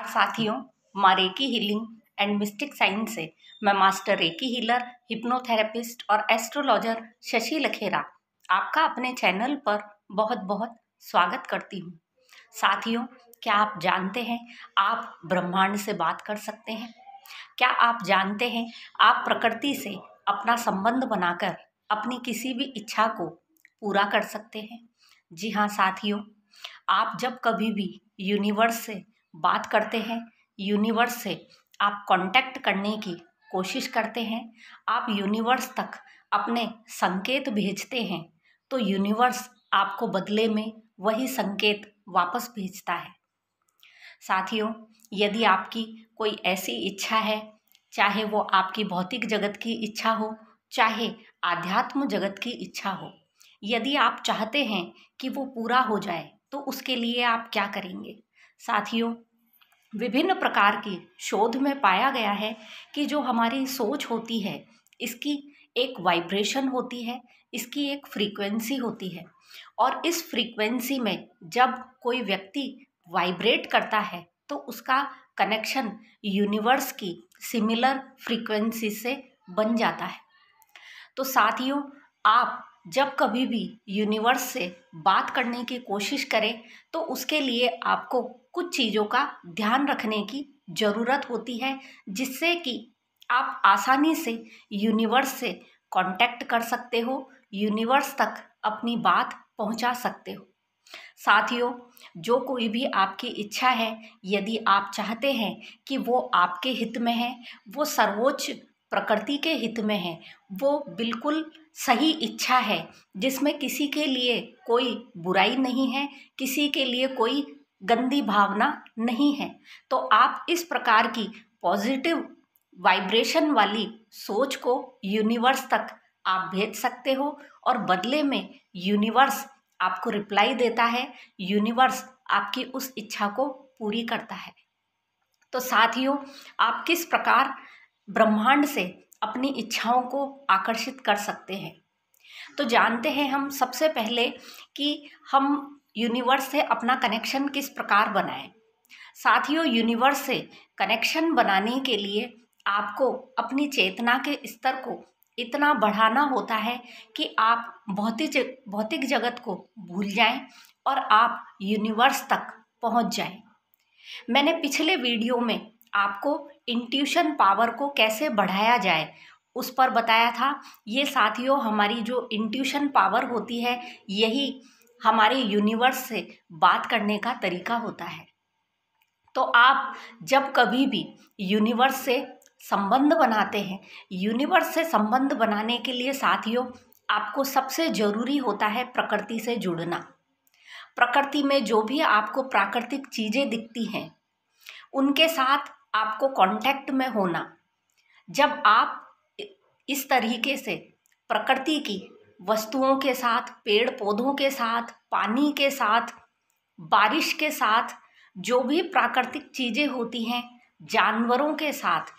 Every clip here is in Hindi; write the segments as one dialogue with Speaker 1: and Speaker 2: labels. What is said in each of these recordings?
Speaker 1: साथियों, माँ recce healing and mistake science से मैं मास्टर रेकी हीलर, हिप्नोथेरेपिस्ट और एस्ट्रोलॉजर शशि लखेरा आपका अपने चैनल पर बहुत बहुत स्वागत करती हूँ। साथियों, क्या आप जानते हैं आप ब्रह्मांड से बात कर सकते हैं? क्या आप जानते हैं आप प्रकृति से अपना संबंध बनाकर अपनी किसी भी इच्छा को पूरा कर सकते हैं? जी हाँ साथियों, आप जब कभी भी यूनिवर्स से बात करते हैं, यूनिवर्स से आप कांटेक्ट करने की कोशिश करते हैं, आप यूनिवर्स तक अपने संकेत भेजते हैं, तो यूनिवर्स आपको बदले में वही संकेत वापस भेजता है। साथियों, यदि आपकी कोई ऐसी इच्छा है, चाहे वो आपकी भौतिक जगत की इच्छा हो, चाहे आध्यात्म जगत की इच्छा हो, यदि आप चाहते हैं कि वो पूरा हो जाए, तो उसके लिए आप क्या करेंगे? साथियों, विभिन्न प्रकार की शोध में पाया गया है कि जो हमारी सोच होती है, इसकी एक वाइब्रेशन होती है, इसकी एक फ्रीक्वेंसी होती है, और इस फ्रीक्वेंसी में जब कोई व्यक्ति वाइब्रेट करता है तो उसका कनेक्शन यूनिवर्स की सिमिलर फ्रीक्वेंसी से बन जाता है। तो साथियों, आप जब कभी भी यूनिवर्स से बात करने की कोशिश करें, तो उसके लिए आपको कुछ चीज़ों का ध्यान रखने की ज़रूरत होती है, जिससे कि आप आसानी से यूनिवर्स से कांटेक्ट कर सकते हो, यूनिवर्स तक अपनी बात पहुंचा सकते हो। साथियों, जो कोई भी आपकी इच्छा है, यदि आप चाहते हैं कि वो आपके हित में है, वो सर्वोच्च प्रकृति के हित में है, वो बिल्कुल सही इच्छा है, जिसमें किसी के लिए कोई बुराई नहीं है, किसी के लिए कोई गंदी भावना नहीं है, तो आप इस प्रकार की पॉजिटिव वाइब्रेशन वाली सोच को यूनिवर्स तक आप भेज सकते हो, और बदले में यूनिवर्स आपको रिप्लाई देता है, यूनिवर्स आपकी उस इच्छा को पूरी करता है। तो साथियों, आप किस प्रकार ब्रह्मांड से अपनी इच्छाओं को आकर्षित कर सकते हैं? तो जानते हैं हम सबसे पहले कि हम यूनिवर्स से अपना कनेक्शन किस प्रकार बनाएं। साथियों, यूनिवर्स से कनेक्शन बनाने के लिए आपको अपनी चेतना के स्तर को इतना बढ़ाना होता है कि आप भौतिक जगत को भूल जाएं और आप यूनिवर्स तक पहुंच जाएं। मैंने पिछले वीडियो में आपको इंट्यूशन पावर को कैसे बढ़ाया जाए उस पर बताया था। ये साथियों, हमारी जो इंट्यूशन पावर होती है, यही हमारे यूनिवर्स से बात करने का तरीका होता है। तो आप जब कभी भी यूनिवर्स से संबंध बनाते हैं, यूनिवर्स से संबंध बनाने के लिए साथियों, आपको सबसे ज़रूरी होता है प्रकृति से जुड़ना। प्रकृति में जो भी आपको प्राकृतिक चीज़ें दिखती हैं, उनके साथ आपको कांटेक्ट में होना। जब आप इस तरीके से प्रकृति की वस्तुओं के साथ, पेड़ पौधों के साथ, पानी के साथ, बारिश के साथ, जो भी प्राकृतिक चीज़ें होती हैं, जानवरों के साथ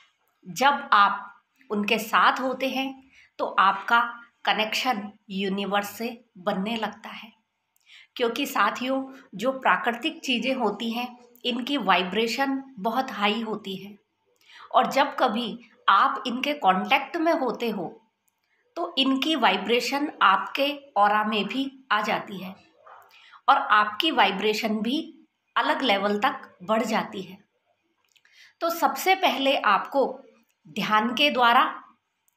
Speaker 1: जब आप उनके साथ होते हैं, तो आपका कनेक्शन यूनिवर्स से बनने लगता है। क्योंकि साथियों, जो प्राकृतिक चीज़ें होती हैं, इनकी वाइब्रेशन बहुत हाई होती है, और जब कभी आप इनके कांटेक्ट में होते हो, तो इनकी वाइब्रेशन आपके ऑरा में भी आ जाती है, और आपकी वाइब्रेशन भी अलग लेवल तक बढ़ जाती है। तो सबसे पहले आपको ध्यान के द्वारा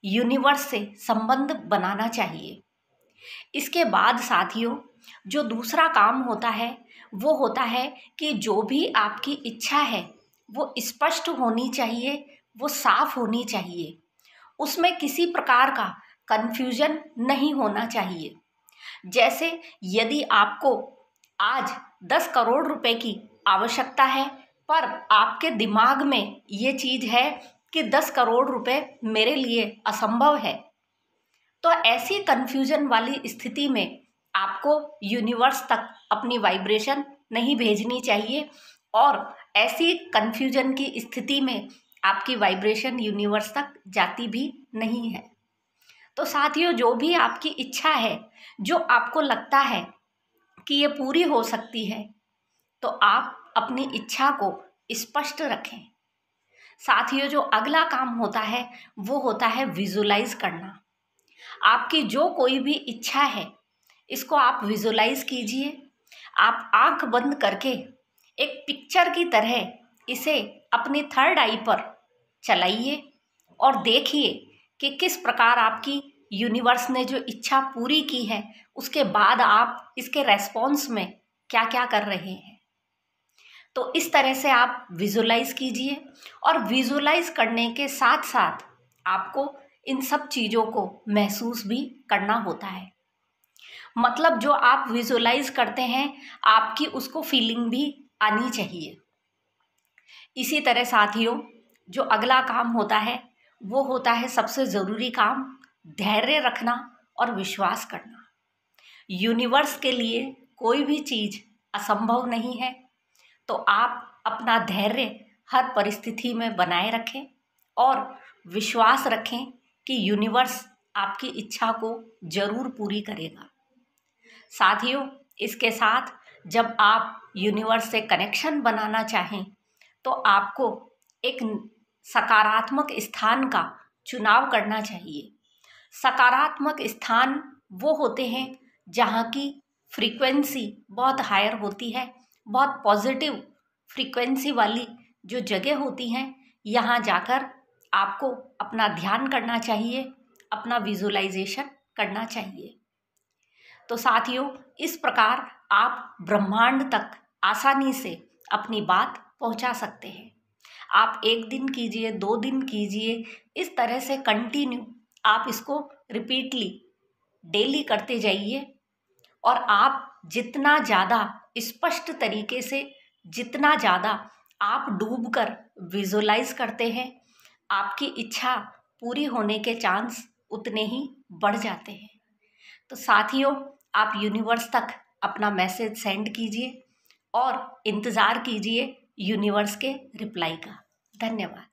Speaker 1: यूनिवर्स से संबंध बनाना चाहिए। इसके बाद साथियों, जो दूसरा काम होता है, वो होता है कि जो भी आपकी इच्छा है, वो स्पष्ट होनी चाहिए, वो साफ होनी चाहिए, उसमें किसी प्रकार का कन्फ्यूजन नहीं होना चाहिए। जैसे यदि आपको आज 10 करोड़ रुपए की आवश्यकता है, पर आपके दिमाग में ये चीज़ है कि 10 करोड़ रुपए मेरे लिए असंभव है, तो ऐसी कन्फ्यूजन वाली स्थिति में आपको यूनिवर्स तक अपनी वाइब्रेशन नहीं भेजनी चाहिए, और ऐसी कन्फ्यूजन की स्थिति में आपकी वाइब्रेशन यूनिवर्स तक जाती भी नहीं है। तो साथियों, जो भी आपकी इच्छा है, जो आपको लगता है कि ये पूरी हो सकती है, तो आप अपनी इच्छा को स्पष्ट रखें। साथियों, जो अगला काम होता है वो होता है विजुलाइज करना। आपकी जो कोई भी इच्छा है इसको आप विजुलाइज कीजिए। आप आंख बंद करके एक पिक्चर की तरह इसे अपनी थर्ड आई पर चलाइए और देखिए कि किस प्रकार आपकी यूनिवर्स ने जो इच्छा पूरी की है उसके बाद आप इसके रेस्पॉन्स में क्या क्या कर रहे हैं। तो इस तरह से आप विजुलाइज कीजिए और विजुलाइज करने के साथ साथ आपको इन सब चीज़ों को महसूस भी करना होता है। मतलब जो आप विजुलाइज करते हैं आपकी उसको फीलिंग भी आनी चाहिए। इसी तरह साथियों, जो अगला काम होता है वो होता है सबसे ज़रूरी काम, धैर्य रखना और विश्वास करना। यूनिवर्स के लिए कोई भी चीज़ असंभव नहीं है, तो आप अपना धैर्य हर परिस्थिति में बनाए रखें और विश्वास रखें कि यूनिवर्स आपकी इच्छा को जरूर पूरी करेगा। साथियों, इसके साथ जब आप यूनिवर्स से कनेक्शन बनाना चाहें तो आपको एक सकारात्मक स्थान का चुनाव करना चाहिए। सकारात्मक स्थान वो होते हैं जहाँ की फ्रीक्वेंसी बहुत हायर होती है, बहुत पॉजिटिव फ्रीक्वेंसी वाली जो जगह होती हैं, यहाँ जाकर आपको अपना ध्यान करना चाहिए, अपना विजुलाइजेशन करना चाहिए। तो साथियों, इस प्रकार आप ब्रह्मांड तक आसानी से अपनी बात पहुंचा सकते हैं। आप 1 दिन कीजिए, 2 दिन कीजिए, इस तरह से कंटिन्यू आप इसको रिपीटली डेली करते जाइए और आप जितना ज़्यादा स्पष्ट तरीके से, जितना ज़्यादा आप डूबकर विजुलाइज करते हैं, आपकी इच्छा पूरी होने के चांस उतने ही बढ़ जाते हैं। तो साथियों, आप यूनिवर्स तक अपना मैसेज सेंड कीजिए और इंतज़ार कीजिए यूनिवर्स के रिप्लाई का। धन्यवाद।